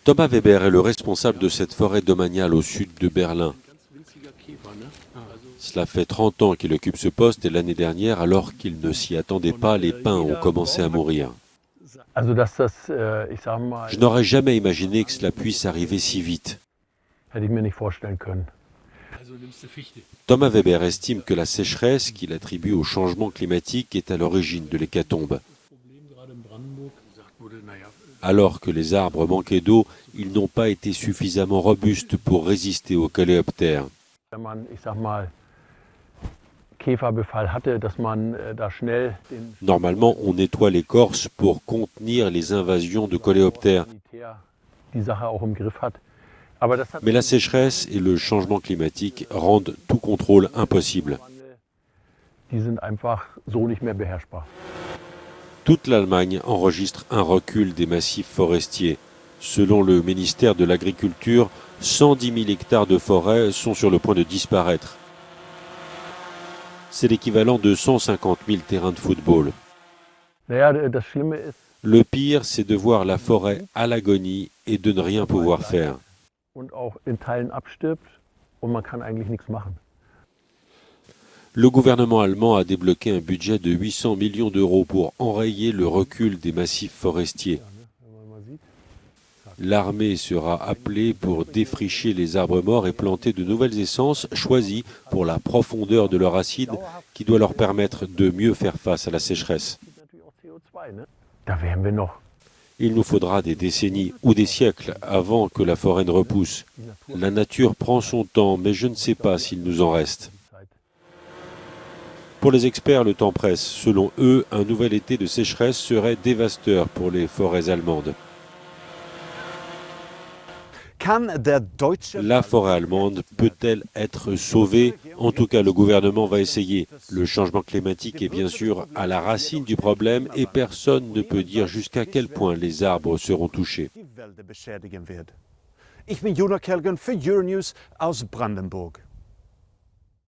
Thomas Weber est le responsable de cette forêt domaniale au sud de Berlin. Cela fait 30 ans qu'il occupe ce poste et l'année dernière, alors qu'il ne s'y attendait pas, les pins ont commencé à mourir. Je n'aurais jamais imaginé que cela puisse arriver si vite. Thomas Weber estime que la sécheresse qu'il attribue au changement climatique est à l'origine de l'hécatombe. Alors que les arbres manquaient d'eau, ils n'ont pas été suffisamment robustes pour résister aux coléoptères. Normalement, on nettoie l'écorce pour contenir les invasions de coléoptères. Mais la sécheresse et le changement climatique rendent tout contrôle impossible. Toute l'Allemagne enregistre un recul des massifs forestiers. Selon le ministère de l'Agriculture, 110 000 hectares de forêt sont sur le point de disparaître. C'est l'équivalent de 150 000 terrains de football. Le pire, c'est de voir la forêt à l'agonie et de ne rien pouvoir faire. Le gouvernement allemand a débloqué un budget de 800 millions d'euros pour enrayer le recul des massifs forestiers. L'armée sera appelée pour défricher les arbres morts et planter de nouvelles essences choisies pour la profondeur de leurs racines qui doit leur permettre de mieux faire face à la sécheresse. Il nous faudra des décennies ou des siècles avant que la forêt ne repousse. La nature prend son temps, mais je ne sais pas s'il nous en reste. Pour les experts, le temps presse. Selon eux, un nouvel été de sécheresse serait dévastateur pour les forêts allemandes. La forêt allemande peut-elle être sauvée? En tout cas, le gouvernement va essayer. Le changement climatique est bien sûr à la racine du problème et personne ne peut dire jusqu'à quel point les arbres seront touchés. Ich bin Jonas Kellgren für Euronews aus Brandenburg.